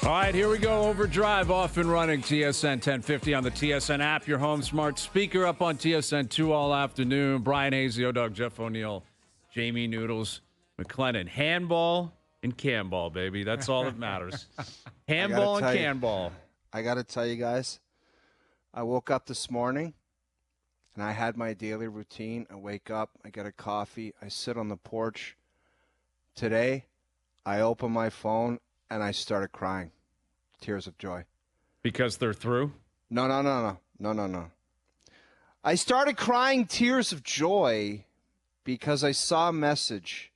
All right, here we go. OverDrive off and running. TSN 1050 on the TSN app. Your home smart speaker up on TSN 2 all afternoon. Bryan Hayes, the O-Dog, Jeff O'Neill, Jamie Noodles, McLennan. Handball and canball, baby. That's all that matters. Handball and canball. I got to tell you guys, I woke up this morning and I had my daily routine. I wake up, I get a coffee, I sit on the porch. Today, I open my phone and I started crying. Tears of joy. Because they're through? No. I started crying tears of joy because I saw a message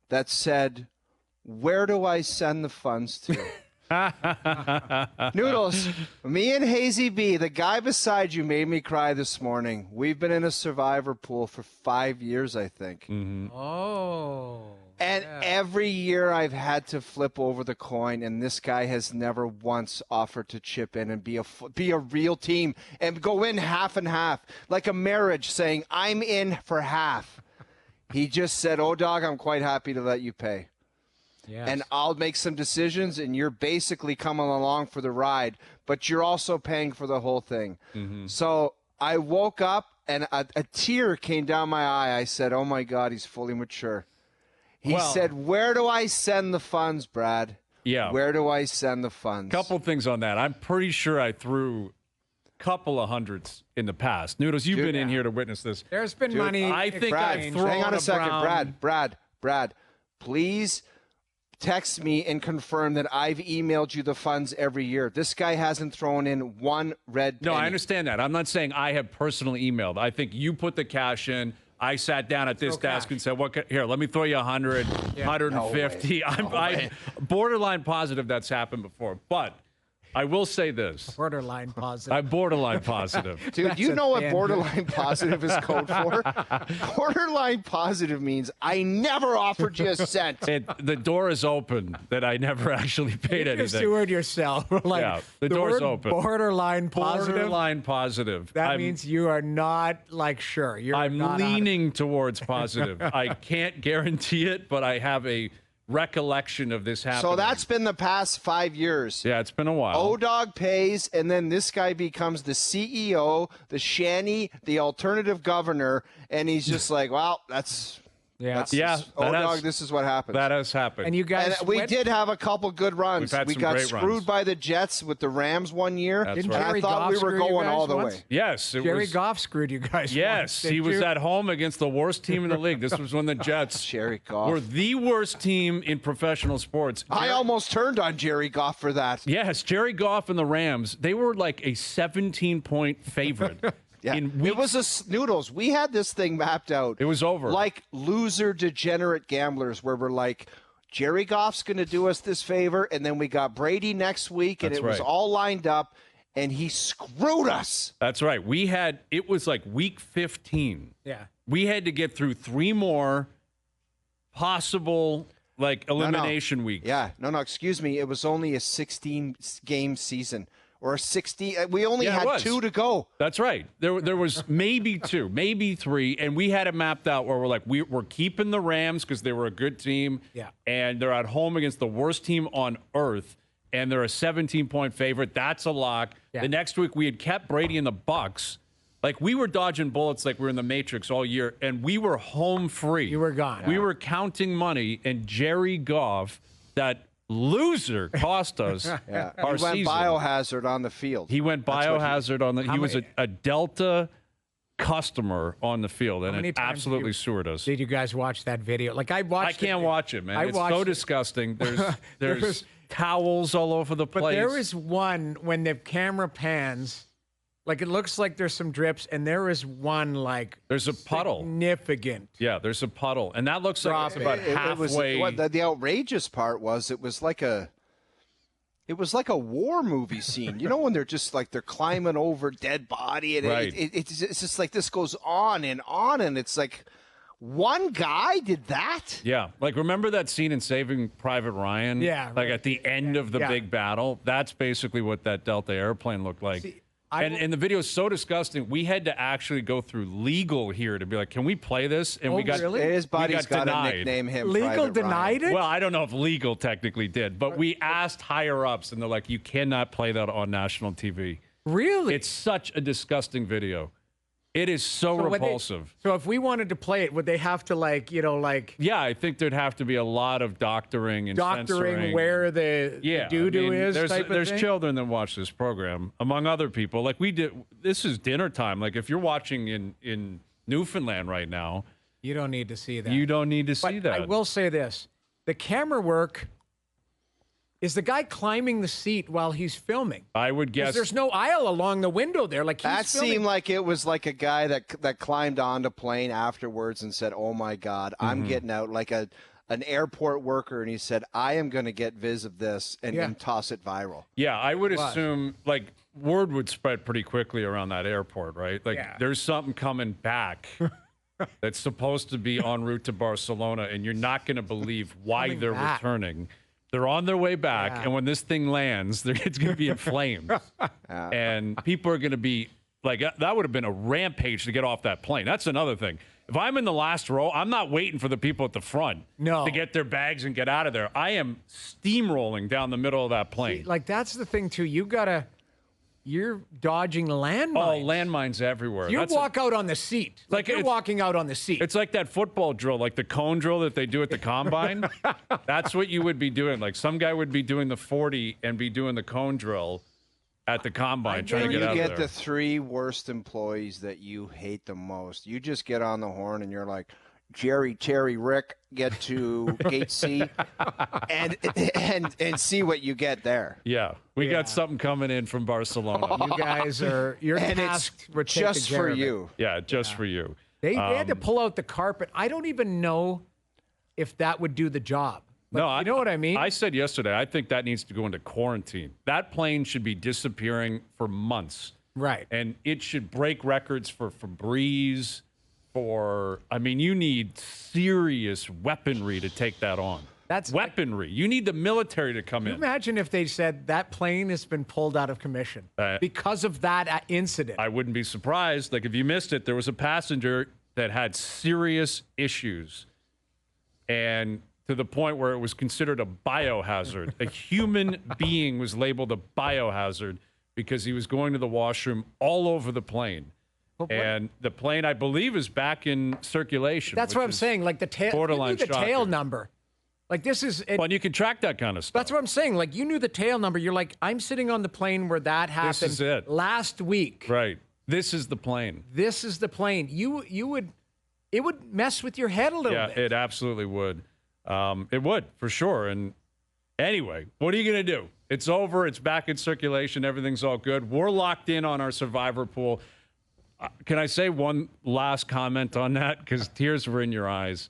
that said, "Where do I send the funds to?" Noodles, me and Hazy B, the guy beside you, made me cry this morning. We've been in a survivor pool for 5 years, I think. Mm-hmm. Oh. And every year I've had to flip over the coin, and this guy has never once offered to chip in and be a real team and go in half and half, like a marriage saying, "I'm in for half." He just said, "Oh, dog, I'm quite happy to let you pay. Yes. And I'll make some decisions, and you're basically coming along for the ride, but you're also paying for the whole thing." Mm-hmm. So I woke up, and a tear came down my eye. I said, "Oh, my God, he's fully mature." He said, "Where do I send the funds, Brad?" Yeah. Where do I send the funds? Couple things on that. I'm pretty sure I threw a couple of hundreds in the past. Noodles, you've been in here to witness this. There's been money. I think Brad, I've thrown hang on a second. around- Brad, please text me and confirm that I've emailed you the funds every year. This guy hasn't thrown in one red penny. No, I understand that. I'm not saying I have personally emailed. I think you put the cash in. I sat down at this desk and said, here, let me throw you 100, 150. I'm borderline positive that's happened before. But I will say this. Borderline positive. I'm borderline positive. Dude, you know what borderline positive is code for? Borderline positive means I never offered you a cent. The door is open that I never actually paid anything. You just do it yourself. The door's open. Borderline positive. Borderline positive. That means you are not sure. I'm leaning towards positive. I can't guarantee it, but I have a recollection of this happening. So that's been the past 5 years. Yeah, it's been a while. O-Dog pays, and then this guy becomes the CEO, the shanny, the alternative governor, and he's just like, well, that's... O-Dog, this is what happens. That has happened. And you guys, we did have a couple good runs. We got screwed by the Jets with the Rams one year. That's and right. I thought we were going all the way. Yes. Jerry Goff screwed you guys. Yes. He was at home against the worst team in the league. This was when the Jets Jerry Goff were the worst team in professional sports. I almost turned on Jerry Goff for that. Yes. Jerry Goff and the Rams, they were like a 17-point favorite. Yeah. It was Noodles. We had this thing mapped out. It was over. Like loser, degenerate gamblers, where we're like, Jerry Goff's going to do us this favor, and then we got Brady next week, and it was all lined up, and he screwed us. That's right. It was like week 15. Yeah. We had to get through 3 more possible elimination weeks. Yeah. No, excuse me. It was only a 16-game season. Or 60. We only had 2 to go. That's right. There was maybe 2, maybe 3, and we had it mapped out where we're like, we're keeping the Rams because they were a good team. Yeah. And they're at home against the worst team on earth, and they're a 17-point favorite. That's a lock. Yeah. The next week we had kept Brady in the Bucks. Like we were dodging bullets like we were in the Matrix all year, and we were home free. You were gone. We were counting money, and Jerry Goff, that loser, cost us our season. He went biohazard on the field. He went biohazard on the. He was a Delta customer on the field, and it absolutely sewered us. Did you guys watch that video? I can't watch it, man. It's so disgusting. There's towels all over the place. But there is one when the camera pans. It looks like there's some drips, and there is one there's a puddle. Significant. Yeah, there's a puddle, and that looks like it's about halfway. The outrageous part was it was like a war movie scene. You know when they're just they're climbing over dead body, and it's just like this goes on, and it's like one guy did that. Yeah, remember that scene in Saving Private Ryan? Yeah, at the end of the big battle. That's basically what that Delta airplane looked like. And the video is so disgusting. We had to actually go through legal here to be like, can we play this? And we got really? His buddy's got to denied. nickname him Legal Private denied Ryan. it? Well, I don't know if legal technically did, but we asked higher ups, and they're like, you cannot play that on national TV. Really? It's such a disgusting video. It is so repulsive. So if we wanted to play it, would they have to Yeah, I think there'd have to be a lot of doctoring and censoring. where the doo-doo is There's thing? children that watch this program, among other people. Like we did, this is dinner time. Like if you're watching in Newfoundland right now, You don't need to see that. you don't need to see But that. I will say this. The camera work, is the guy climbing the seat while he's filming? I would 'Cause guess. there's no aisle along the window there. Like he's That filming. seemed like it was like a guy that climbed onto plane afterwards and said, "Oh my God, I'm getting out," like an airport worker, and he said, "I am going to get viz of this and toss it viral." Yeah, I would assume like word would spread pretty quickly around that airport, right? Like there's something coming back that's supposed to be en route to Barcelona, and you're not going to believe why Coming they're back. returning. They're on their way back, and when this thing lands, it's going to be in flames. And people are going to be like, that would have been a rampage to get off that plane. That's another thing. If I'm in the last row, I'm not waiting for the people at the front to get their bags and get out of there. I am steamrolling down the middle of that plane. Like that's the thing too. You're dodging landmines. Oh, landmines everywhere. You walk out on the seat. Like you're walking out on the seat. It's like that football drill, like the cone drill that they do at the combine. That's what you would be doing. Like some guy would be doing the 40 and be doing the cone drill at the combine trying to get out of there. You get the three worst employees that you hate the most. You just get on the horn and you're like, Jerry, Terry, Rick, get to gate C and see what you get there. Yeah, we got something coming in from Barcelona. You guys you're And tasked it's with taking just care for of it. you. Yeah, just for you. They had to pull out the carpet. I don't even know if that would do the job. No, you know what I mean? I said yesterday, I think that needs to go into quarantine. That plane should be disappearing for months. Right. And it should break records for Febreze, you need serious weaponry to take that on. That's weaponry. You need the military to come in. Imagine if they said that plane has been pulled out of commission because of that incident. I wouldn't be surprised. Like if you missed it, there was a passenger that had serious issues, and to the point where it was considered a biohazard. A human being was labeled a biohazard because he was going to the washroom all over the plane. And the plane, I believe, is back in circulation. That's what I'm saying. Like the tail, borderline the tail shocking. number. Like this is. Well, and you can track that kind of stuff. That's what I'm saying. Like you knew the tail number. You're like, I'm sitting on the plane where that happened. This is it. Last week. Right. This is the plane. This is the plane. It would mess with your head a little bit. Yeah, it absolutely would. It would, for sure. And anyway, what are you going to do? It's over. It's back in circulation. Everything's all good. We're locked in on our survivor pool. Can I say one last comment on that? Because tears were in your eyes.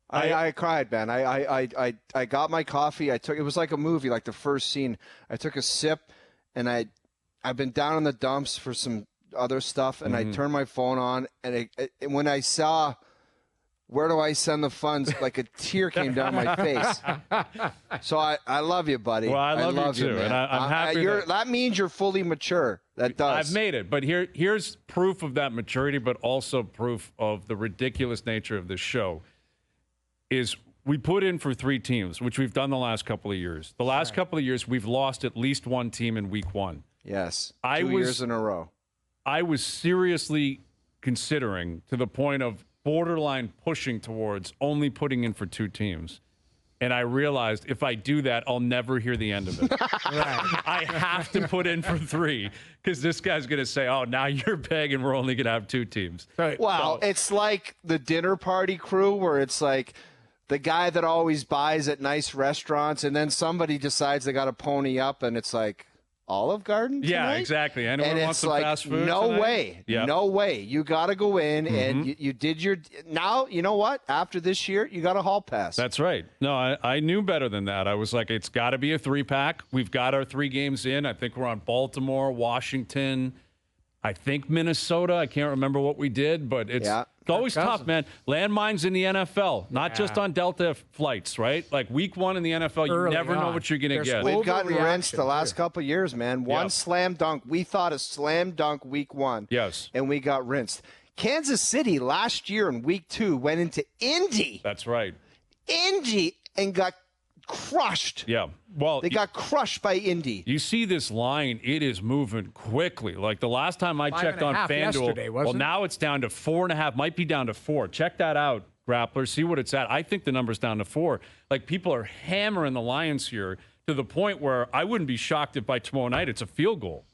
I cried, man. I got my coffee. It was like a movie, like the first scene. I took a sip, and I've been down in the dumps for some other stuff, and I turned my phone on, and when I saw where do I send the funds, like a tear came down my face. So I love you, buddy. Well, I love you too, man. and I'm happy that means you're fully mature. That does. I've made it, but here's proof of that maturity, but also proof of the ridiculous nature of this show. Is we put in for 3 teams, which we've done the last couple of years. The last couple of years, we've lost at least one team in week 1. Yes, 2 years in a row. I was seriously considering, to the point of borderline pushing towards only putting in for 2 teams. And I realized if I do that, I'll never hear the end of it. I have to put in for 3 because this guy's going to say, oh, now you're begging we're only going to have 2 teams. Right. Well, it's like the dinner party crew where it's like the guy that always buys at nice restaurants, and then somebody decides they got to pony up, and it's like, Olive Garden tonight? Yeah, exactly. Anyone and want it's some like, fast food no tonight? way. Yep. No way. You got to go in, and you did your – now, you know what? After this year, you got a hall pass. That's right. No, I knew better than that. I was like, it's got to be a 3-pack. We've got our 3 games in. I think we're on Baltimore, Washington, I think Minnesota. I can't remember what we did, but it's It's always tough, man. Landmines in the NFL, not just on Delta flights, right? Like week 1 in the NFL, you never know what you're going to get. We've gotten rinsed the last couple of years, man. One slam dunk. We thought a slam dunk week 1. Yes. And we got rinsed. Kansas City last year in week 2 went into Indy. That's right. Indy and got crushed. Yeah. Well, they got crushed by Indy. You see this line, it is moving quickly. Like the last time I checked on FanDuel, well, now it's down to 4.5, might be down to 4. Check that out, Grappler. See what it's at. I think the number's down to 4. Like people are hammering the Lions here to the point where I wouldn't be shocked if by tomorrow night it's a field goal.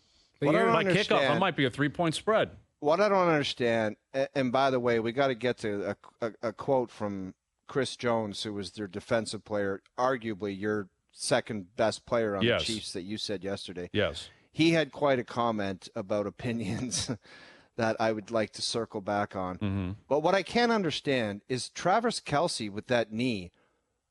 By kickoff, it might be a 3-point spread. What I don't understand, and by the way, we got to get to a quote from Chris Jones, who was their defensive player, arguably your second best player on the Chiefs that you said yesterday. Yes. He had quite a comment about opinions that I would like to circle back on. Mm-hmm. But what I can't understand is Travis Kelce with that knee.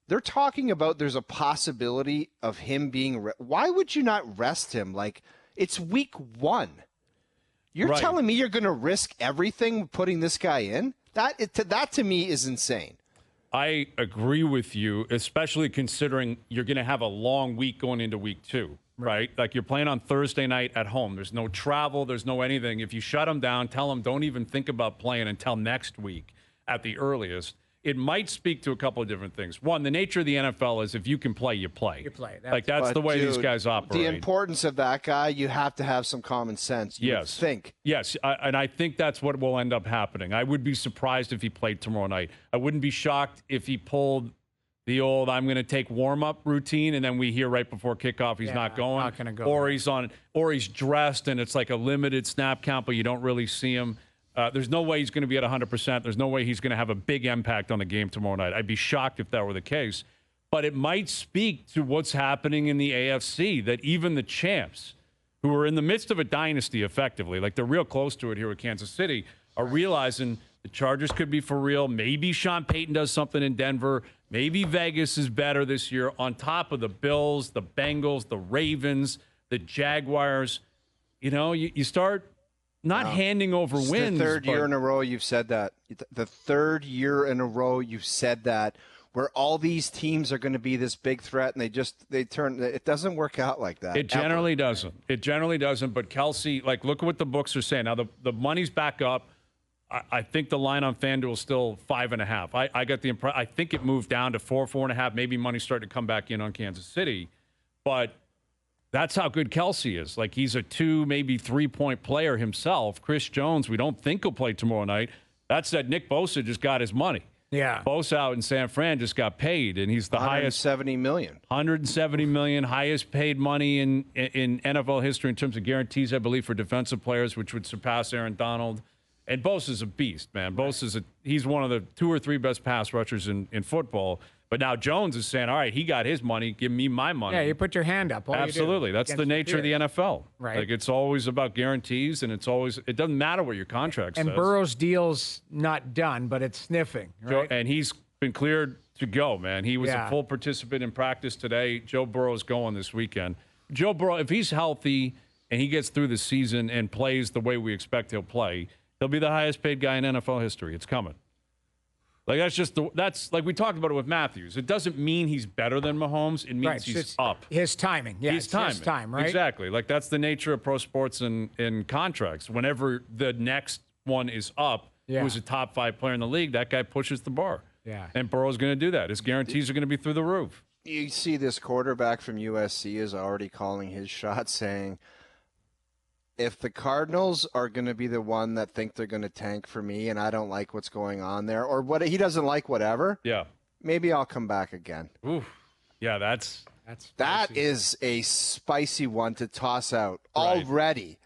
They're talking about there's a possibility of him being why would you not rest him? Like, it's week 1. You're telling me you're going to risk everything putting this guy in? That to me is insane. I agree with you, especially considering you're going to have a long week going into week 2, right? Like you're playing on Thursday night at home. There's no travel. There's no anything. If you shut them down, tell them don't even think about playing until next week at the earliest. It might speak to a couple of different things. One, the nature of the NFL is if you can play, you play. You play. That's the way these guys operate. The importance of that guy, you have to have some common sense. You would think. Yes, and I think that's what will end up happening. I would be surprised if he played tomorrow night. I wouldn't be shocked if he pulled the old I'm going to take warm-up routine, and then we hear right before kickoff he's not going. Not gonna go. Or he's dressed, and it's like a limited snap count, but you don't really see him. There's no way he's going to be at 100%. There's no way he's going to have a big impact on the game tomorrow night. I'd be shocked if that were the case. But it might speak to what's happening in the AFC, that even the champs, who are in the midst of a dynasty effectively, like they're real close to it here with Kansas City, are realizing the Chargers could be for real. Maybe Sean Payton does something in Denver. Maybe Vegas is better this year on top of the Bills, the Bengals, the Ravens, the Jaguars. You know, you start handing over wins. The third year in a row you've said that. The third year in a row you've said that, where all these teams are going to be this big threat, and they turn. It doesn't work out like that. It generally doesn't. It generally doesn't. But Kelce, like, look at what the books are saying. Now the money's back up. I think the line on FanDuel is still 5.5. I got the impression. I think it moved down to 4.5. Maybe money's starting to come back in on Kansas City, but that's how good Kelce is. Like, he's a 2, maybe 3-point player himself. Chris Jones, we don't think he'll play tomorrow night. That said, Nick Bosa just got his money. Yeah. Bosa out in San Fran just got paid, and he's the highest. $170 million. $170 million, highest paid money in NFL history in terms of guarantees, I believe, for defensive players, which would surpass Aaron Donald. And Bosa's a beast, man. He's one of the 2 or 3 best pass rushers in football. But now Jones is saying, all right, he got his money. Give me my money. Yeah, you put your hand up. Absolutely. That's the nature of the NFL. Right. Like, it's always about guarantees, and it doesn't matter what your contract says. And Burrow's deal's not done, but it's sniffing. Right? And he's been cleared to go, man. He was a full participant in practice today. Joe Burrow's going this weekend. Joe Burrow, if he's healthy and he gets through the season and plays the way we expect he'll play, he'll be the highest paid guy in NFL history. It's coming. Like, that's like we talked about it with Matthews. It doesn't mean he's better than Mahomes. It means he's up. His timing. Yeah, his time, right? Exactly. Like, that's the nature of pro sports and contracts. Whenever the next one is up, who's a top 5 player in the league, that guy pushes the bar. Yeah. And Burrow's going to do that. His guarantees are going to be through the roof. You see this quarterback from USC is already calling his shot, saying, if the Cardinals are going to be the one that think they're going to tank for me and I don't like what's going on there, or what he doesn't like, whatever, maybe I'll come back again. Ooh. Yeah, that is a spicy one to toss out already.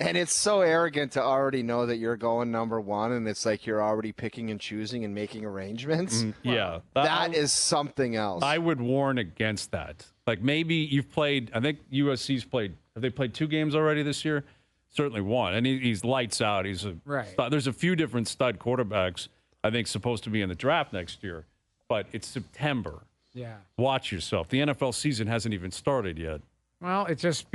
And it's so arrogant to already know that you're going number 1, and it's like you're already picking and choosing and making arrangements. That is something else. I would warn against that. Like, maybe you've played, I think USC's played, have they played 2 games already this year? Certainly 1. And he's lights out. He's there's a few different stud quarterbacks, I think, supposed to be in the draft next year. But it's September. Yeah. Watch yourself. The NFL season hasn't even started yet. Well, it's just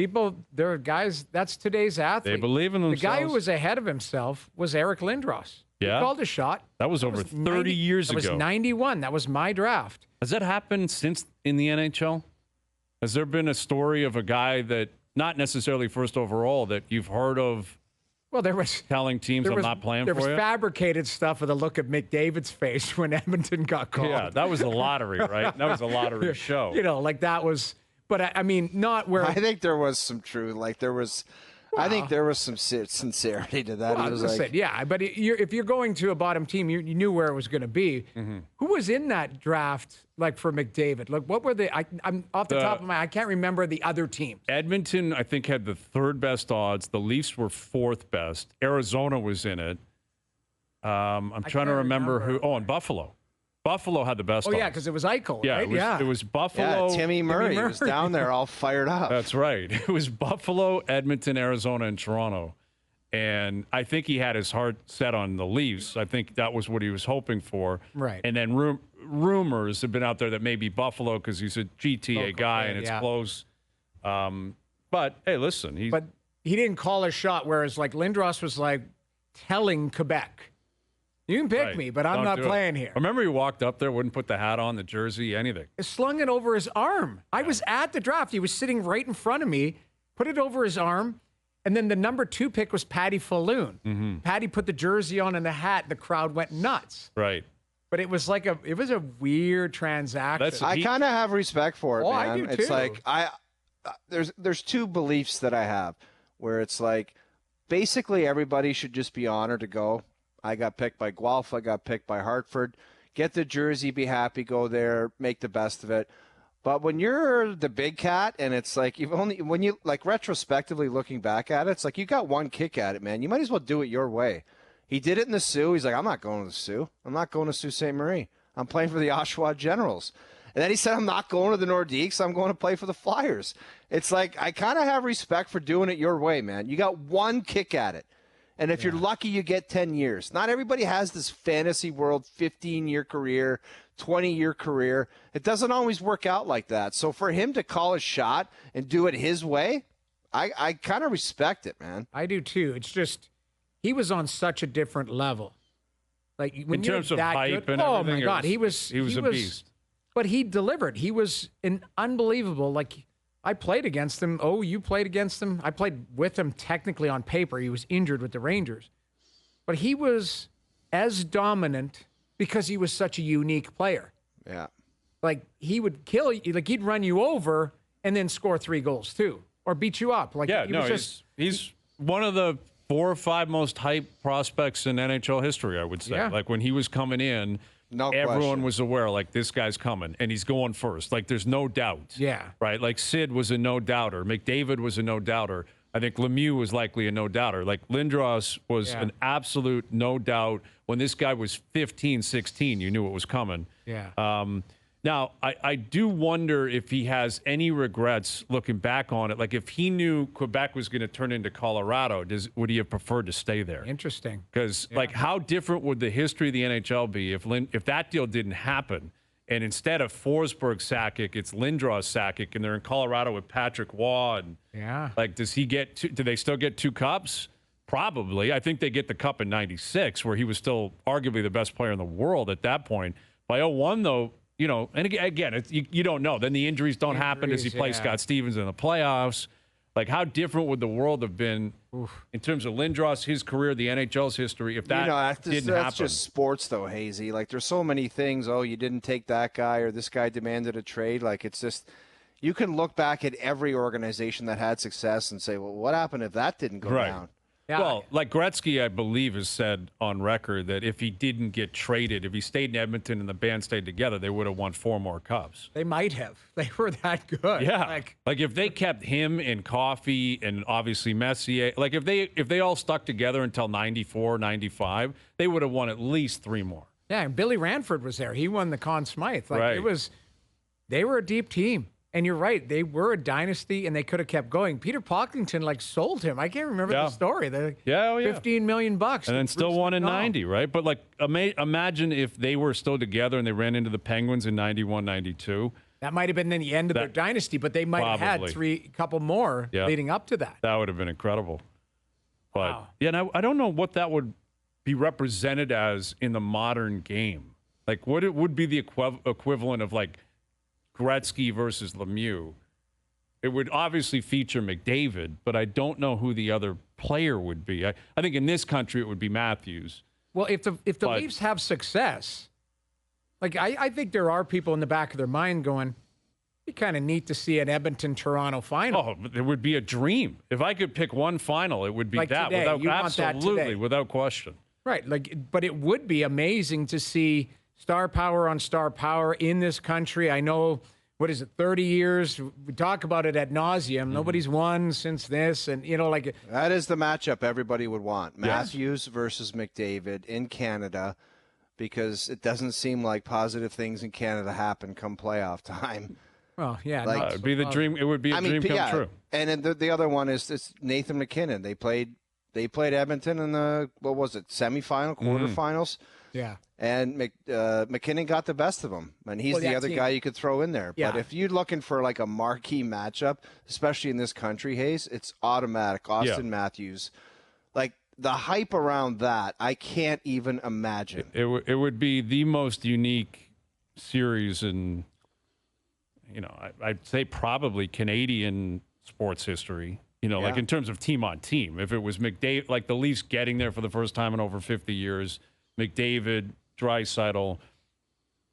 there are guys, that's today's athlete. They believe in themselves. The guy who was ahead of himself was Eric Lindros. Yeah? He called a shot. That was over 30 years ago. That was 91. That was my draft. Has that happened since in the NHL? Has there been a story of a guy that, not necessarily first overall, that you've heard of? Well, there was telling teams I'm not playing for you? There was fabricated stuff with a look at McDavid's face when Edmonton got called. Yeah, that was a lottery, right? That was a lottery show. You know, like that was, but I mean, not where. I think there was some truth. Like there was, I think there was some sincerity to that. Well, listen, yeah, but if you're going to a bottom team, you knew where it was going to be. Mm-hmm. Who was in that draft, like for McDavid? Like, what were they? I'm off the top of my, I can't remember the other teams. Edmonton, I think, had the third best odds. The Leafs were fourth best. Arizona was in it. I'm trying to remember who. Oh, and Buffalo. Buffalo had the best odds. Yeah, because it was Eichel, yeah, right? It was Buffalo. Yeah, Timmy Murray was down there all fired up. That's right. It was Buffalo, Edmonton, Arizona, and Toronto. And I think he had his heart set on the Leafs. I think that was what he was hoping for. Right. And then rumors have been out there that maybe Buffalo, because he's a GTA guy and it's close. But, hey, listen. But he didn't call a shot, whereas like Lindros was like telling Quebec, you can pick me, but I'm not playing here. Remember he walked up there, wouldn't put the hat on, the jersey, anything. Slung it over his arm. I was at the draft. He was sitting right in front of me, put it over his arm, and then the number 2 pick was Patty Falloon. Mm-hmm. Patty put the jersey on and the hat. The crowd went nuts. Right. But it was like a weird transaction. I kind of have respect for it, man. I do too. It's like there's two beliefs that I have where it's like basically everybody should just be honored to go. I got picked by Guelph. I got picked by Hartford. Get the jersey, be happy, go there, make the best of it. But when you're the big cat and it's like when you like retrospectively looking back at it, it's like you got one kick at it, man. You might as well do it your way. He did it in the Sioux. He's like, I'm not going to the Sioux. I'm not going to Sault Ste. Marie. I'm playing for the Oshawa Generals. And then he said, I'm not going to the Nordiques. I'm going to play for the Flyers. It's like I kind of have respect for doing it your way, man. You got one kick at it. And if you're lucky, you get 10 years. Not everybody has this fantasy world 15-year career, 20-year career. It doesn't always work out like that. So for him to call a shot and do it his way, I kind of respect it, man. I do too. It's just he was on such a different level. Like when in terms of hype and everything. Oh my God, he was a beast. But he delivered. He was an unbelievable. Like I played against him. Oh, you played against him. I played with him technically on paper. He was injured with the Rangers. But he was as dominant because he was such a unique player. Yeah. Like he would kill you. Like he'd run you over and then score 3 goals too. Or beat you up. Like he's one of the 4 or 5 most hyped prospects in NHL history, I would say. Yeah. Like when he was coming in, everyone was aware, like, this guy's coming, and he's going first. Like, there's no doubt. Yeah. Right? Like, Sid was a no-doubter. McDavid was a no-doubter. I think Lemieux was likely a no-doubter. Like, Lindros was an absolute no-doubt. When this guy was 15, 16, you knew it was coming. Yeah. Now, I do wonder if he has any regrets looking back on it. Like, if he knew Quebec was going to turn into Colorado, would he have preferred to stay there? Interesting. Because, like, how different would the history of the NHL be if that deal didn't happen? And instead of Forsberg Sakic, it's Lindros Sakic, and they're in Colorado with Patrick Waugh. And, like, does he get do they still get 2 cups? Probably. I think they get the cup in 96, where he was still arguably the best player in the world at that point. By 01, though, you know, and again, you don't know. Then the injuries don't happen as he plays Scott Stevens in the playoffs. Like, how different would the world have been in terms of Lindros, his career, the NHL's history, if that didn't happen? That's just sports, though, Hazy. Like, there's so many things. Oh, you didn't take that guy, or this guy demanded a trade. Like, it's just you can look back at every organization that had success and say, well, what happened if that didn't go down? Yeah. Well, like Gretzky, I believe, has said on record that if he didn't get traded, if he stayed in Edmonton and the band stayed together, they would have won 4 more cups. They might have. They were that good. Yeah. Like if they kept him and Coffey and obviously Messier, like if they all stuck together until 94, 95, they would have won at least 3 more. Yeah, and Billy Ranford was there. He won the Conn Smythe. Like right. They were a deep team. And you're right. They were a dynasty, and they could have kept going. Peter Pocklington, sold him. I can't remember the story. $15 million. And then still won in 90, right? But, imagine if they were still together and they ran into the Penguins in 91, 92. That might have been the end of their dynasty, but they might have had a couple more leading up to that. That would have been incredible. But, and I don't know what that would be represented as in the modern game? Like, what it would be the equivalent of like Gretzky versus Lemieux? It would obviously feature McDavid, but I don't know who the other player would be. I think in this country it would be Matthews. Well, if the Leafs have success, like I think there are people in the back of their mind going, it'd be kind of neat to see an Edmonton-Toronto final. Oh, it would be a dream. If I could pick one final, it would be like that. Today. Absolutely, without question. Right. But it would be amazing to see star power on star power in this country. I know, 30 years? We talk about it ad nauseum. Mm-hmm. Nobody's won since this. And, that is the matchup everybody would want. Matthews versus McDavid in Canada, because it doesn't seem like positive things in Canada happen come playoff time. Well, yeah. It would be the dream. It would be a dream come true. And then the other one is Nathan McKinnon. They played Edmonton in the, semifinal, quarterfinals. Yeah. And McKinnon got the best of them, and he's the other guy you could throw in there. Yeah. But if you're looking for like a marquee matchup, especially in this country, Hayes, it's automatic. Austin Matthews. Like, the hype around that, I can't even imagine. It would be the most unique series in, I'd say probably Canadian sports history. Like in terms of team on team. If it was McDavid, like the Leafs getting there for the first time in over 50 years, McDavid, Draisaitl,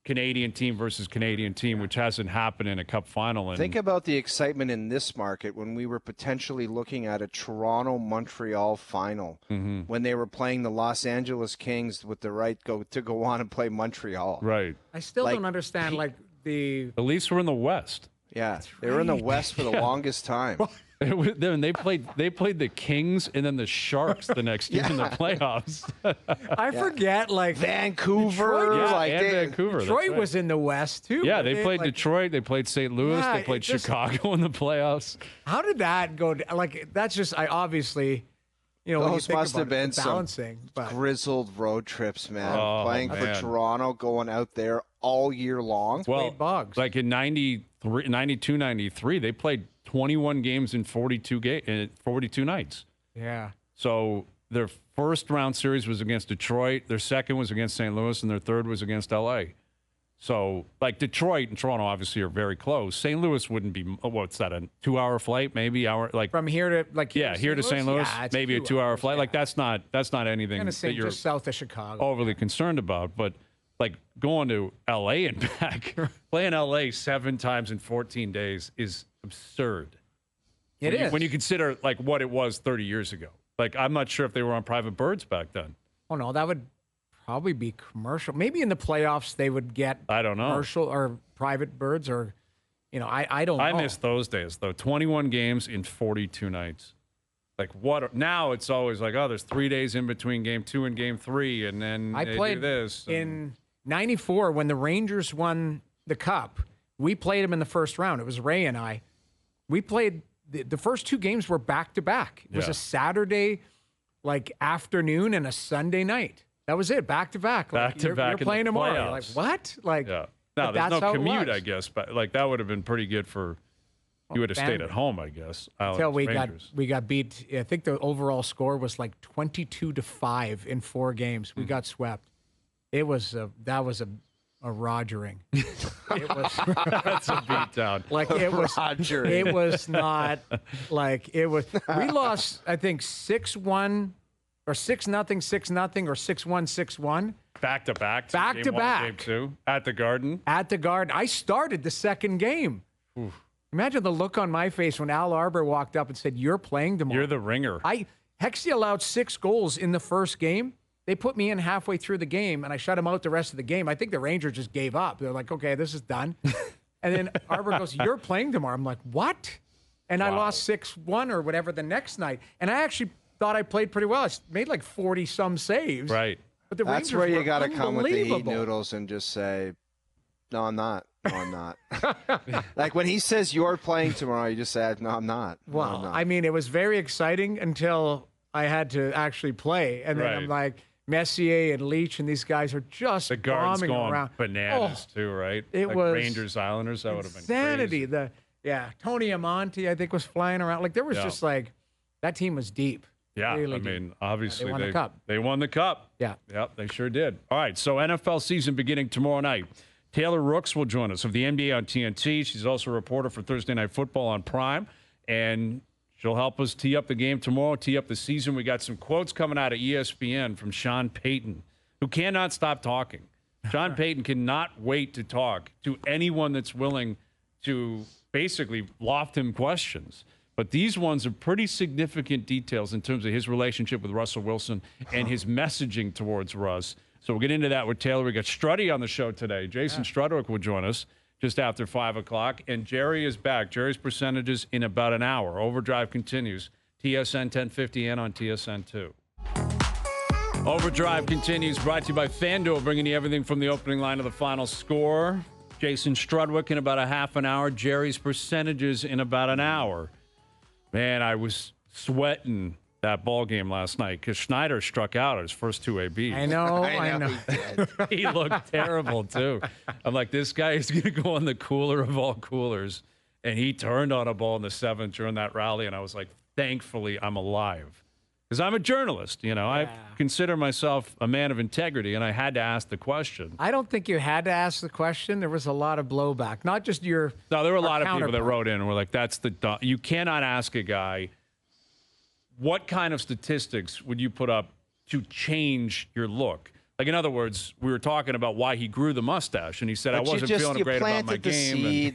Canadian team versus Canadian team, which hasn't happened in a cup final. And think about the excitement in this market when we were potentially looking at a Toronto-Montreal final, when they were playing the Los Angeles Kings with the right to go on and play Montreal. Right. I still don't understand, the Leafs were in the West. Yeah, they were in the West for the longest time. Then they played the Kings and then the Sharks the next year in the playoffs. I forget, Vancouver, Detroit, Vancouver. Detroit was in the West too. Yeah, they played Detroit. They played St. Louis. They played Chicago in the playoffs. How did that go? That's just obviously. Those must have been balancing, some grizzled road trips, man. Playing for Toronto, going out there all year long. Well, bugs. Like in 92, 93, they played 21 games in 42 nights. Yeah. So their first round series was against Detroit. Their second was against St. Louis, and their third was against L.A. So, Detroit and Toronto obviously are very close. St. Louis wouldn't be, what's that, a 2-hour flight, maybe hour? From here to, here to St. Louis, maybe a 2-hour flight. Yeah. That's not anything that you're just south of Chicago. Overly concerned about. But, going to L.A. and back, playing L.A. 7 times in 14 days is absurd. It is. When you consider, what it was 30 years ago. I'm not sure if they were on private birds back then. Oh, no, that would probably be commercial. Maybe in the playoffs they would get I don't know. Commercial or private birds or, I don't know. I miss those days, though. 21 games in 42 nights. What? Now it's always there's 3 days in between game 2 and game 3, and then I played this. In 94 when the Rangers won the Cup. We played them in the first round. It was Ray and I. We played the first 2 games were back-to-back. It was a Saturday, afternoon and a Sunday night. That was it, back-to-back. Back-to-back You're playing tomorrow. You're playoffs. what? Yeah. No, there's no commute, I guess. But, that would have been pretty good for you would have stayed at home, I guess. Until we got beat. I think the overall score was 22-5 in 4 games. We got swept. That was a Rogering. It was that's a beatdown. It was Rogering. It was not it was. We lost, I think 6-1 or 6-0, 6-0 or 6-1, 6-1. Back to back. Game 2 at the Garden. At the Garden. I started the second game. Oof. Imagine the look on my face when Al Arbor walked up and said, "You're playing tomorrow." You're the ringer. Hexie allowed 6 goals in the first game. They put me in halfway through the game, and I shut him out the rest of the game. I think the Rangers just gave up. They're like, okay, this is done. And then Arbor goes, "You're playing tomorrow." I'm like, what? And I lost 6-1 or whatever the next night. And I actually thought I played pretty well. I made 40-some saves. Right. But the That's Rangers where you got to come with the heat noodles and just say, no, I'm not. No, I'm not. When he says you're playing tomorrow, you just say, no, I'm not. No, well, I'm not. I mean, it was very exciting until I had to actually play. And then I'm like, Messier and Leach and these guys are just the Guards bombing going around. Bananas too, right? It was Rangers Islanders. That would have been insanity. crazy. Tony Amonte, I think, was flying around. There was just that team was deep. Yeah, Really I did. mean, obviously they won the cup. They won the cup. Yeah. Yep, they sure did. All right, so NFL season beginning tomorrow night. Taylor Rooks will join us of the NBA on TNT. She's also a reporter for Thursday Night Football on Prime, and she'll help us tee up the game tomorrow, tee up the season. We got some quotes coming out of ESPN from Sean Payton, who cannot stop talking. Sean Payton cannot wait to talk to anyone that's willing to basically loft him questions. But these ones are pretty significant details in terms of his relationship with Russell Wilson and his messaging towards Russ. So we'll get into that with Taylor. We got Struddy on the show today. Jason Strudwick will join us just after 5 o'clock. And Jerry is back. Jerry's percentages in about an hour. OverDrive continues. TSN 1050 and on TSN 2. OverDrive continues, brought to you by FanDuel, bringing you everything from the opening line to the final score. Jason Strudwick in about a half an hour. Jerry's percentages in about an hour. Man, I was sweating that ball game last night because Schneider struck out his first two ABs. I know. He looked terrible, too. I'm like, this guy is going to go on the cooler of all coolers. And he turned on a ball in the seventh during that rally, and I was like, thankfully, I'm alive. Because I'm a journalist, you know. I consider myself a man of integrity, and I had to ask the question. I don't think you had to ask the question. There was a lot of blowback, not just your. No, there were a lot of people that wrote in and were like, "That's the you cannot ask a guy what kind of statistics would you put up to change your look." Like, in other words, we were talking about why he grew the mustache, and he said, "I wasn't feeling great about my game." It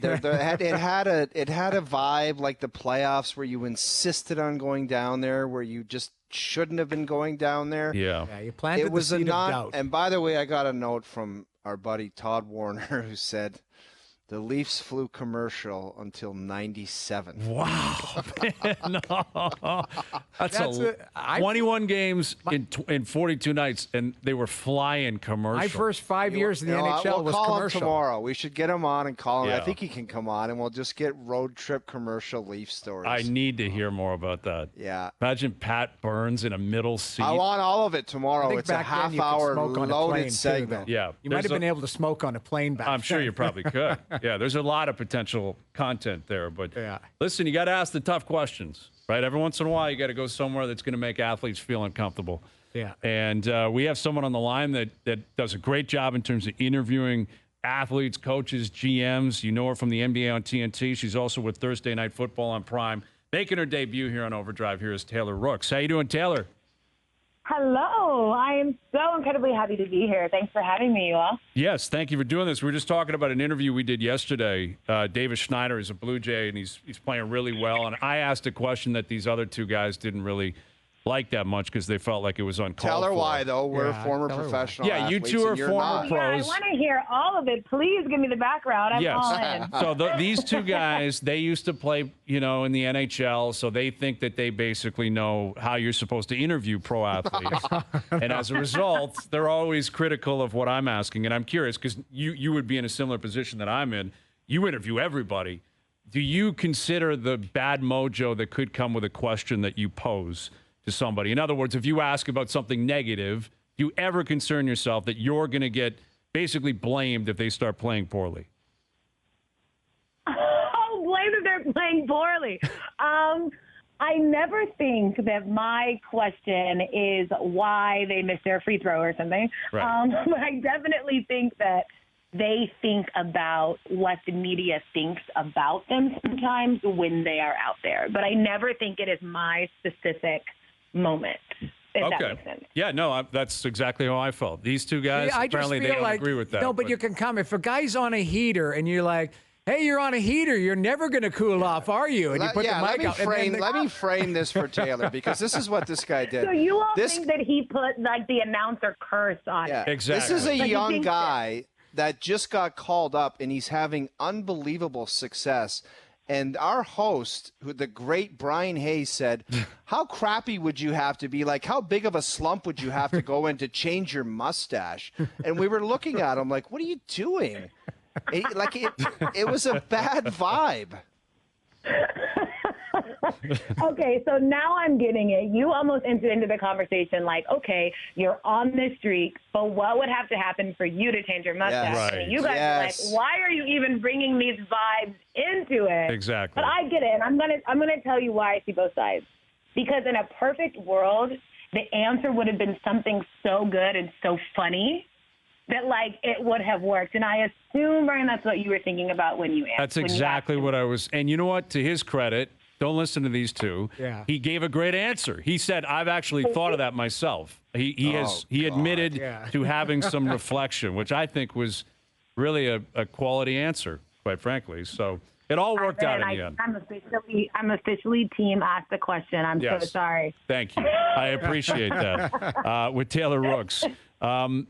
had a vibe like the playoffs where you insisted on going down there, where you just shouldn't have been going down there. Yeah, you planted the seed of doubt. And by the way, I got a note from our buddy Todd Warner who said the Leafs flew commercial until 97. Wow. No. That's 21 games in 42 nights, and they were flying commercial. My first 5 years in the NHL was call commercial. him tomorrow. We should get him on and call him. Yeah. I think he can come on, and we'll just get road trip commercial Leaf stories. I need to hear more about that. Yeah. Imagine Pat Burns in a middle seat. I want all of it tomorrow. It's a half-hour loaded segment. Yeah. You might have been able to smoke on a plane back I'm sure then. you probably could. Yeah, there's a lot of potential content there. But listen, you got to ask the tough questions, right? Every once in a while, you got to go somewhere that's going to make athletes feel uncomfortable. Yeah. And we have someone on the line that does a great job in terms of interviewing athletes, coaches, GMs. You know her from the NBA on TNT. She's also with Thursday Night Football on Prime. Making her debut here on OverDrive, here is Taylor Rooks. How you doing, Taylor? Hello. I am so incredibly happy to be here. Thanks for having me, you all. Yes, thank you for doing this. We were just talking about an interview we did yesterday. Davis Schneider is a Blue Jay, and he's playing really well. And I asked a question that these other two guys didn't really like that much because they felt like it was uncalled Tell her for. why, though. We're former professional athletes. Yeah, you two are former pros. I want to hear all of it. Please give me the background. I'm all in. So these two guys, they used to play, in the NHL, so they think that they basically know how you're supposed to interview pro athletes. And as a result, they're always critical of what I'm asking. And I'm curious, because you would be in a similar position that I'm in. You interview everybody. Do you consider the bad mojo that could come with a question that you pose to somebody? In other words, if you ask about something negative, do you ever concern yourself that you're going to get basically blamed if they start playing poorly? Oh, blame that they're playing poorly. I never think that my question is why they missed their free throw or something. Right. But I definitely think that they think about what the media thinks about them sometimes when they are out there. But I never think it is my specific moment, if that makes sense. Yeah, no, that's exactly how I felt. These two guys, apparently they don't agree with that. No, but you can come. If a guy's on a heater and you're like, hey, you're on a heater, you're never going to cool off, are you? And you put the mic out. Let me frame this for Taylor, because this is what this guy did. So you all think that he put, the announcer curse on it. Exactly. This is a young guy that just got called up, and he's having unbelievable success. And our host, the great Bryan Hayes, said, how crappy would you have to be? Like, how big of a slump would you have to go in to change your mustache? And we were looking at him like, what are you doing? It was a bad vibe. Okay, so now I'm getting it. You almost entered into the conversation like, okay, you're on this streak, but what would have to happen for you to change your mustache? Yes. Right. And you guys are like, why are you even bringing these vibes into it? Exactly. But I get it. And I'm gonna tell you why I see both sides. Because in a perfect world, the answer would have been something so good and so funny that, like, it would have worked. And I assume, Brian, that's what you were thinking about when you answered. That's exactly what I was. And you know what? To his credit, don't listen to these two. Yeah. He gave a great answer. He said, "I've actually thought of that myself." He admitted to having some reflection, which I think was really a quality answer, quite frankly. So it all worked out in the end. I'm officially team ask the question. I'm so sorry. Thank you. I appreciate that. With Taylor Rooks.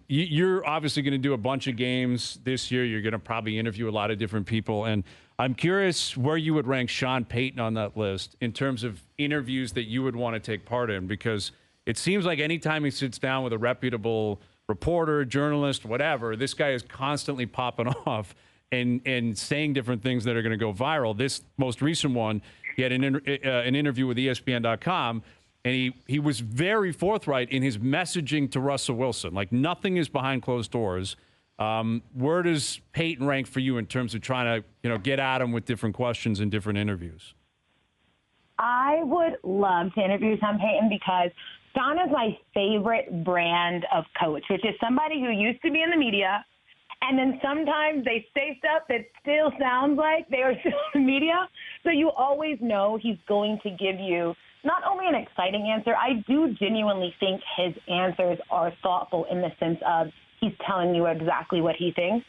You're obviously going to do a bunch of games this year. You're going to probably interview a lot of different people. And I'm curious where you would rank Sean Payton on that list in terms of interviews that you would want to take part in, because it seems like anytime he sits down with a reputable reporter, journalist, whatever, this guy is constantly popping off and saying different things that are going to go viral. This most recent one, he had an interview with ESPN.com, and he was very forthright in his messaging to Russell Wilson. Like, nothing is behind closed doors. Where does Peyton rank for you in terms of trying to, get at him with different questions in different interviews? I would love to interview Sean Payton because Sean is my favorite brand of coach, which is somebody who used to be in the media, and then sometimes they say stuff that still sounds like they are still in the media. So you always know he's going to give you not only an exciting answer, I do genuinely think his answers are thoughtful in the sense of he's telling you exactly what he thinks.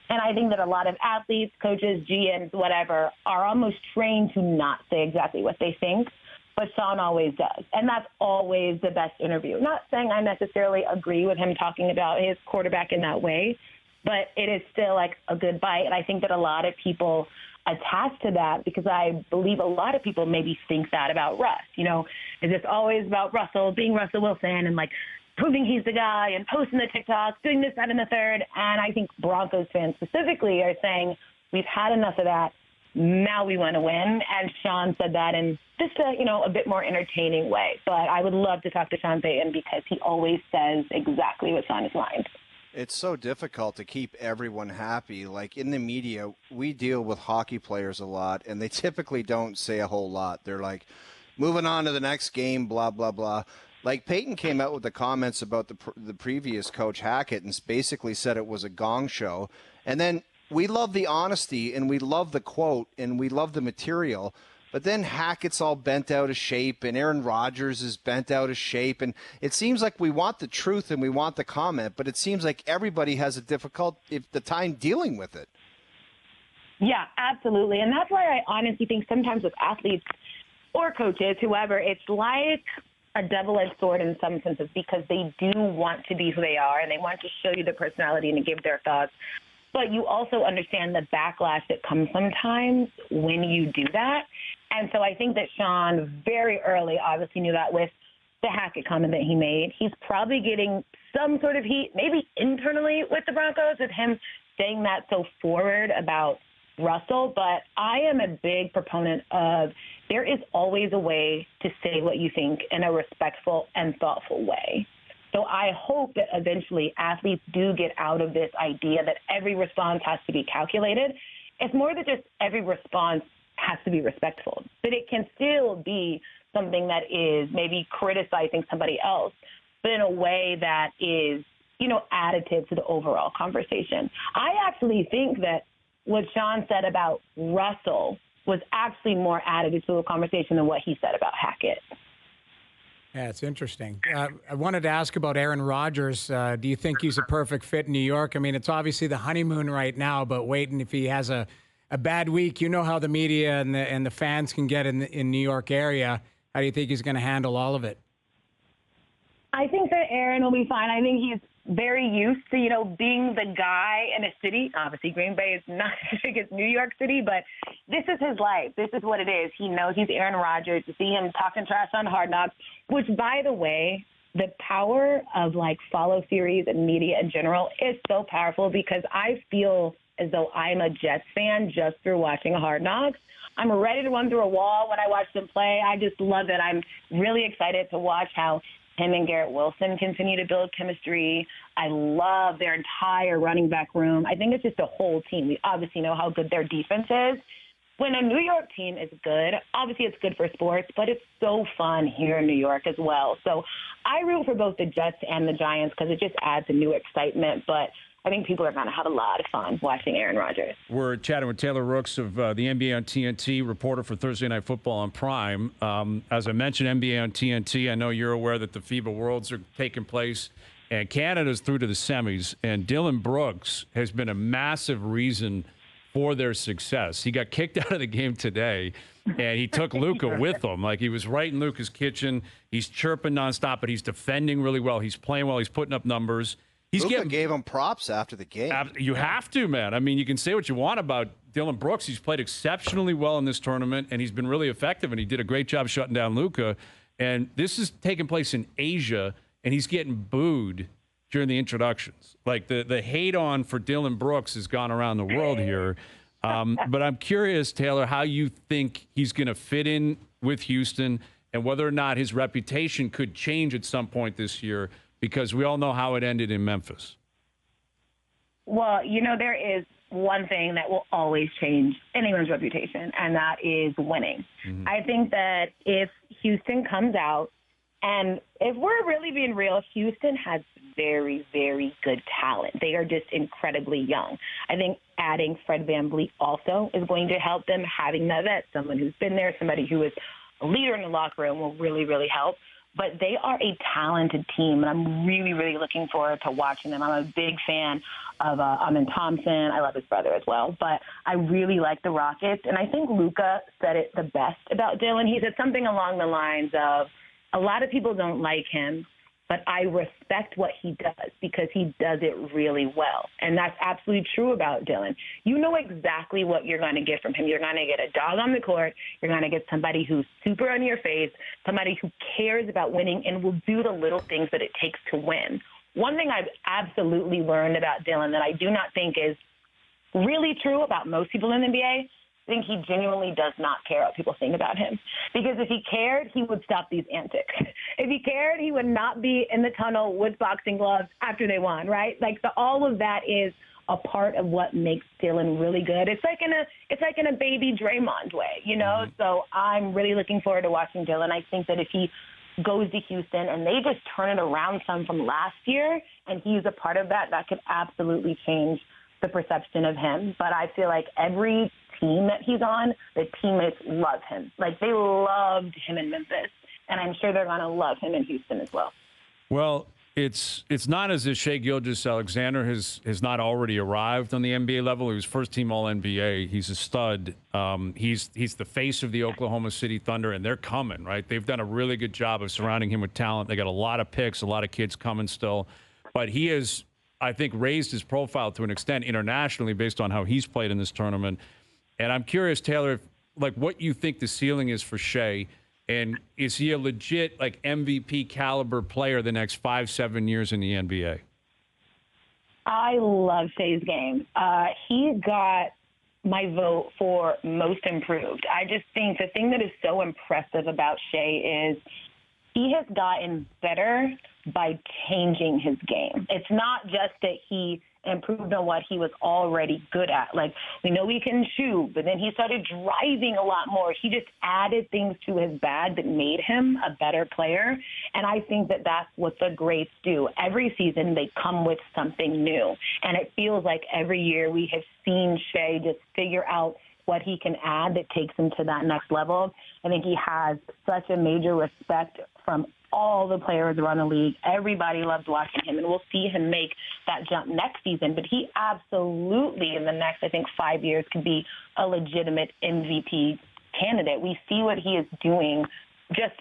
And I think that a lot of athletes, coaches, GMs, whatever, are almost trained to not say exactly what they think. But Sean always does. And that's always the best interview. Not saying I necessarily agree with him talking about his quarterback in that way, but it is still like a good bite. And I think that a lot of people attach to that because I believe a lot of people maybe think that about Russ. Is this always about Russell being Russell Wilson and like proving he's the guy and posting the TikToks, doing this, that, and the third. And I think Broncos fans specifically are saying we've had enough of that. Now we want to win. And Sean said that in just a bit more entertaining way. But I would love to talk to Sean Payton because he always says exactly what's on his mind. It's so difficult to keep everyone happy. Like in the media, we deal with hockey players a lot, and they typically don't say a whole lot. They're like, moving on to the next game, blah, blah, blah. Like Peyton came out with the comments about the previous coach Hackett and basically said it was a gong show. And then we love the honesty and we love the quote and we love the material. But then Hackett's all bent out of shape and Aaron Rodgers is bent out of shape. And it seems like we want the truth and we want the comment, but it seems like everybody has a difficult time dealing with it. Yeah, absolutely. And that's why I honestly think sometimes with athletes or coaches, whoever, it's like a double-edged sword in some senses because they do want to be who they are and they want to show you their personality and to give their thoughts. But you also understand the backlash that comes sometimes when you do that. And so I think that Sean very early obviously knew that with the Hackett comment that he made. He's probably getting some sort of heat, maybe internally with the Broncos, with him saying that so forward about Russell. But I am a big proponent of there is always a way to say what you think in a respectful and thoughtful way. So I hope that eventually athletes do get out of this idea that every response has to be calculated. It's more that just every response has to be respectful, but it can still be something that is maybe criticizing somebody else, but in a way that is, additive to the overall conversation. I actually think that what Sean said about Russell was actually more additive to the conversation than what he said about Hackett. Yeah, it's interesting. I wanted to ask about Aaron Rodgers. Do you think he's a perfect fit in New York? I mean, it's obviously the honeymoon right now, but waiting if he has a bad week, how the media and the fans can get in New York area. How do you think he's going to handle all of it? I think that Aaron will be fine. I think he's very used to, being the guy in a city. Obviously, Green Bay is not as big as New York City, but this is his life. This is what it is. He knows he's Aaron Rodgers. To see him talking trash on Hard Knocks, which, by the way, the power of, follow series and media in general is so powerful because I feel as though I'm a Jets fan just through watching Hard Knocks. I'm ready to run through a wall when I watch them play. I just love it. I'm really excited to watch how him and Garrett Wilson continue to build chemistry. I love their entire running back room. I think it's just a whole team. We obviously know how good their defense is. when a New York team is good, obviously it's good for sports, but it's so fun here in New York as well. So I root for both the Jets and the Giants because it just adds a new excitement. But I think people are going to have a lot of fun watching Aaron Rodgers. We're chatting with Taylor Rooks of the NBA on TNT, reporter for Thursday Night Football on Prime. As I mentioned, NBA on TNT, I know you're aware that the FIBA Worlds are taking place, and Canada's through to the semis, and Dylan Brooks has been a massive reason for their success. He got kicked out of the game today, and he took Luka with him. Like, he was right in Luka's kitchen. He's chirping nonstop, but he's defending really well. He's playing well. He's putting up numbers. Luka gave him props after the game. You have to, man. I mean, you can say what you want about Dylan Brooks. He's played exceptionally well in this tournament, and he's been really effective, and he did a great job shutting down Luka. And this is taking place in Asia, and he's getting booed during the introductions. Like, the hate on for Dylan Brooks has gone around the world here. But I'm curious, Taylor, how you think he's going to fit in with Houston and whether or not his reputation could change at some point this year, because we all know how it ended in Memphis. Well, there is one thing that will always change anyone's reputation, and that is winning. Mm-hmm. I think that if Houston comes out, and if we're really being real, Houston has very, very good talent. They are just incredibly young. I think adding Fred VanVleet also is going to help them. Having that vet, someone who's been there, somebody who is a leader in the locker room will really, really help. But they are a talented team, and I'm really, really looking forward to watching them. I'm a big fan of Amin Thompson. I love his brother as well. But I really like the Rockets, and I think Luka said it the best about Dylan. He said something along the lines of, a lot of people don't like him, but I respect what he does because he does it really well. And that's absolutely true about Dylan. You know exactly what you're going to get from him. You're going to get a dog on the court. You're going to get somebody who's super on your face, somebody who cares about winning and will do the little things that it takes to win. One thing I've absolutely learned about Dylan that I do not think is really true about most people in the NBA, I think he genuinely does not care what people think about him. Because if he cared, he would stop these antics. If he cared, he would not be in the tunnel with boxing gloves after they won, right? Like, all of that is a part of what makes Dylan really good. It's like in a baby Draymond way, Mm-hmm. So I'm really looking forward to watching Dylan. I think that if he goes to Houston and they just turn it around some from last year and he's a part of that, that could absolutely change the perception of him. But I feel like every team that he's on, the teammates love him. Like, they loved him in Memphis, and I'm sure they're going to love him in Houston as well. Well, it's not as if Shai Gilgeous-Alexander has not already arrived on the NBA level. He was first-team All-NBA. He's a stud. He's the face of the Oklahoma City Thunder, and they're coming, right? They've done a really good job of surrounding him with talent. They got a lot of picks, a lot of kids coming still. But he has, I think, raised his profile to an extent internationally based on how he's played in this tournament. And I'm curious, Taylor, what you think the ceiling is for Shai, and is he a legit MVP caliber player the next 5-7 years in the NBA? I love Shai's game. He got my vote for most improved. I just think the thing that is so impressive about Shai is he has gotten better by changing his game. It's not just that he improved on what he was already good at. Like, we know he can shoot, but then he started driving a lot more. He just added things to his bag that made him a better player. And I think that that's what the greats do. Every season, they come with something new. And it feels like every year we have seen Shai just figure out what he can add that takes him to that next level. I think he has such a major respect from all the players around the league. Everybody loves watching him, and we'll see him make that jump next season. But he absolutely, in the next, 5 years, could be a legitimate MVP candidate. We see what he is doing just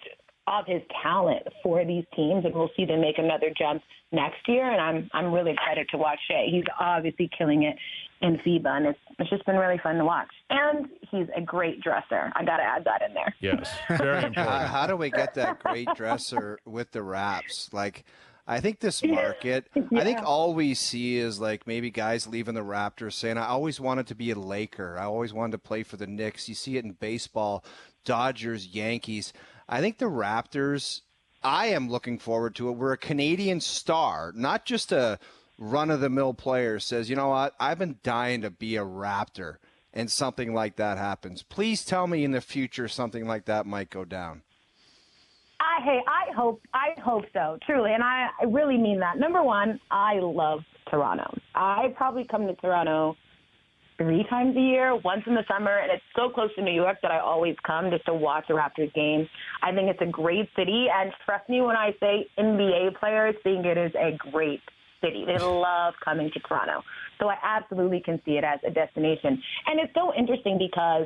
off his talent for these teams, and we'll see them make another jump next year. And I'm really excited to watch Shai. He's obviously killing it in FIBA, and it's just been really fun to watch. And he's a great dresser. I got to add that in there. Yes, very important. How do we get that great dresser with the Raps? I think this market, I think all we see is maybe guys leaving the Raptors saying, I always wanted to be a Laker. I always wanted to play for the Knicks. You see it in baseball, Dodgers, Yankees. I think the Raptors, I am looking forward to it. We're a Canadian star, not just a run-of-the-mill player says, you know what, I've been dying to be a Raptor. and something like that happens. Please tell me in the future something like that might go down. I hope so, truly, and I really mean that. Number one, I love Toronto. I probably come to Toronto 3 times a year, once in the summer, and it's so close to New York that I always come just to watch a Raptors game. I think it's a great city, and trust me when I say NBA players think it is a great city. They love coming to Toronto. So I absolutely can see it as a destination. And it's so interesting because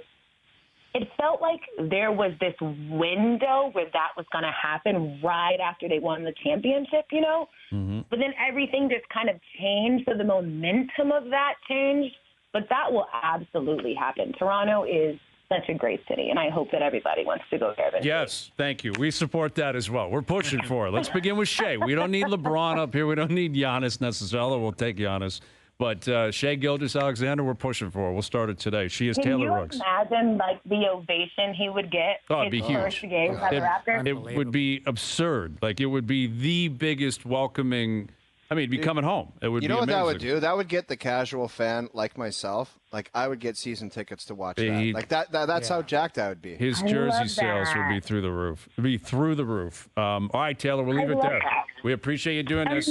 it felt like there was this window where that was going to happen right after they won the championship, you know? Mm-hmm. But then everything just kind of changed. So the momentum of that changed. But that will absolutely happen. Toronto is such a great city, and I hope that everybody wants to go there. Yes, thank you. We support that as well. We're pushing for it. Let's begin with Shea. We don't need LeBron up here. We don't need Giannis necessarily. We'll take Giannis. But Shea Gilgeous-Alexander, we're pushing for it. We'll start it today. She is Taylor Rooks. Can you imagine, like, the ovation he would get it'd be his huge. first game as a Raptor? It would be absurd. Like, it would be the biggest welcoming. I mean, it'd be coming home. It would be what amazing. that would do? That would get the casual fan like myself. Like, I would get season tickets to watch that. Like, that's how jacked I would be. His jersey sales would be through the roof. It'd be through the roof. All right, Taylor, we'll leave it there. That. We appreciate you doing this.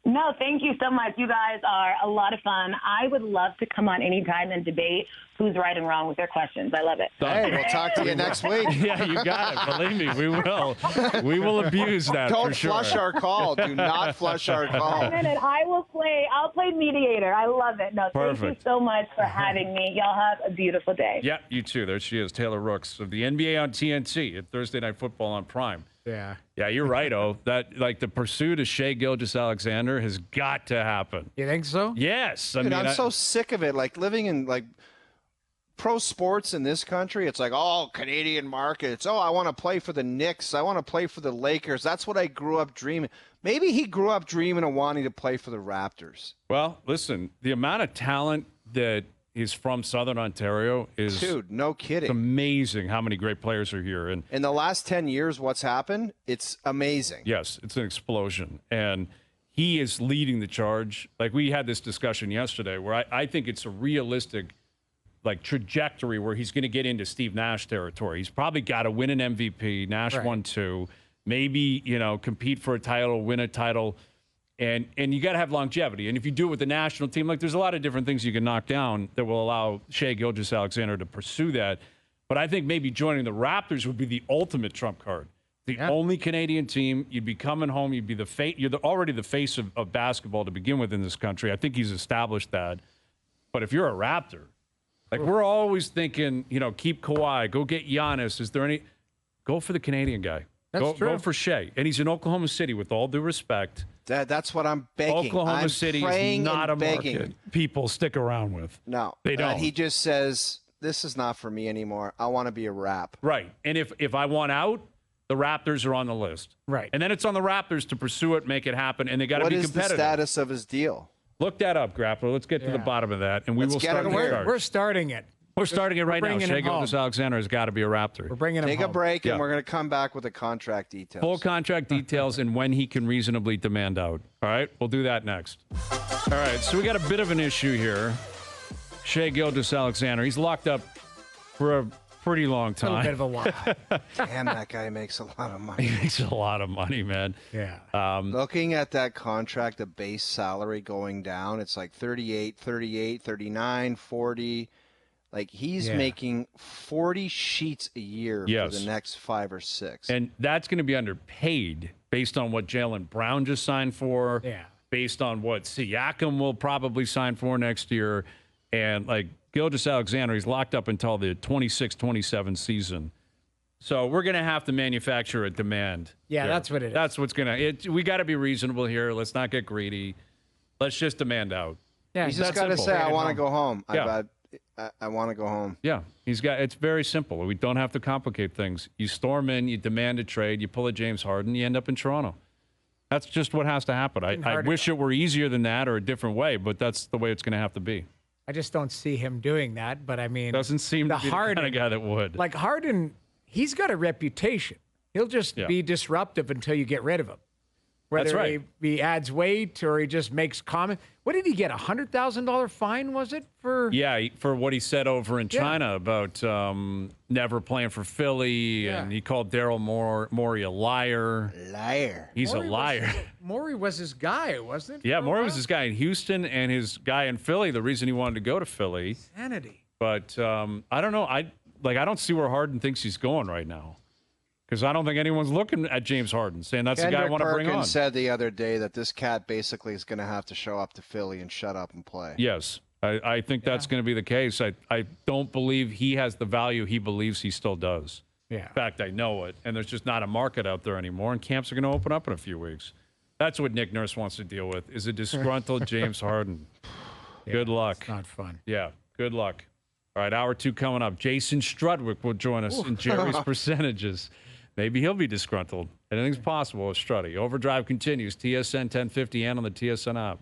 No, thank you so much. You guys are a lot of fun. I would love to come on anytime and debate who's right and wrong with their questions. I love it. Hey, we'll talk to you next week. Yeah, you got it. Believe me, we will. We will abuse that Don't for sure. flush our call. Do not flush our call. I'll play mediator. I love it. No, Perfect. Thank you so much for having me. Y'all have a beautiful day. Yeah, you too. There she is, Taylor Rooks of the NBA on TNT at Thursday Night Football on Prime. Yeah, you're right, that like the pursuit of Shea Gilgeous-Alexander has got to happen. You think so? Yes. Dude, I'm so sick of it. Like living in like pro sports in this country, it's like, oh, Canadian markets. Oh, I want to play for the Knicks. I want to play for the Lakers. That's what I grew up dreaming. Maybe he grew up dreaming of wanting to play for the Raptors. Well, listen, the amount of talent that is from Southern Ontario is no kidding. It's amazing how many great players are here. And in the last 10 years, what's happened? It's amazing. Yes, it's an explosion. And he is leading the charge. Like we had this discussion yesterday where I think it's a realistic like trajectory where he's going to get into Steve Nash territory. He's probably got to win an MVP. Nash won 2. Maybe, compete for a title, win a title. And you got to have longevity. And if you do it with the national team, like there's a lot of different things you can knock down that will allow Shea Gilgeous-Alexander to pursue that. But I think maybe joining the Raptors would be the ultimate trump card. The only Canadian team, you'd be coming home, you'd be the face. You're already the face of basketball to begin with in this country. I think he's established that. But if you're a Raptor, like we're always thinking, keep Kawhi, go get Giannis. Is there any? Go for the Canadian guy. Go for Shea. And he's in Oklahoma City, with all due respect. That's what I'm begging. Oklahoma City is not a market people stick around with. No. They don't. He just says, this is not for me anymore. I want to be a Rap. Right. And if I want out, the Raptors are on the list. Right. And then it's on the Raptors to pursue it, make it happen, and they got to be competitive. What is the status of his deal? Look that up, Grappler. Let's get to the bottom of that, and we'll start the charge. We're starting it. We're starting it right now. Shea Gilgeous-Alexander has got to be a Raptor. We're bringing him Take home. a break, and we're going to come back with the contract details. Full contract details and when he can reasonably demand out. All right? We'll do that next. All right, so we got a bit of an issue here. Shea Gilgeous-Alexander, he's locked up for a pretty long time. A little bit of a while. Damn, that guy makes a lot of money. He makes a lot of money, man. Yeah. Looking at that contract, the base salary going down, it's like 38, 39, 40. Like, he's making 40 sheets a year for the next 5 or 6. And that's going to be underpaid based on what Jaylen Brown just signed for, based on what Siakam will probably sign for next year. And, like, Gilgeous-Alexander, he's locked up until the 26-27 season. So we're going to have to manufacture a demand. Yeah, here. that's what it is. That's what's going to – we got to be reasonable here. Let's not get greedy. Let's just demand out. Yeah, he's just got to say, I want to go home. Yeah. I want to go home. Yeah, it's very simple. We don't have to complicate things. You storm in, you demand a trade, you pull a James Harden, you end up in Toronto. That's just what has to happen. I wish it were easier than that or a different way, but that's the way it's going to have to be. I just don't see him doing that, but I mean... Doesn't seem to be the kind of guy that would. Like Harden, he's got a reputation. He'll just be disruptive until you get rid of him. Whether right. he adds weight or he just makes comment. What did he get? $100,000 fine, was it? For what he sasaid over in China about never playing for Philly, and he called Daryl Morey a liar. Liar. He's a liar. Morey was his guy, wasn't it? Yeah, Morey was his guy in Houston and his guy in Philly. The reason he wanted to go to Philly. Sanity. But I don't know. I don't see where Harden thinks he's going right now. Because I don't think anyone's looking at James Harden saying that's the guy I want to bring on. Perkins said the other day that this cat basically is going to have to show up to Philly and shut up and play. Yes, I think that's going to be the case. I don't believe he has the value he believes he still does. Yeah. In fact, I know it. And there's just not a market out there anymore. And camps are going to open up in a few weeks. That's what Nick Nurse wants to deal with, is a disgruntled James Harden. Good luck. It's not fun. Yeah, good luck. All right, hour 2 coming up. Jason Strudwick will join us in Jerry's Percentages. Maybe he'll be disgruntled. Anything's possible with Struddy. OverDrive continues. TSN 1050 and on the TSN app.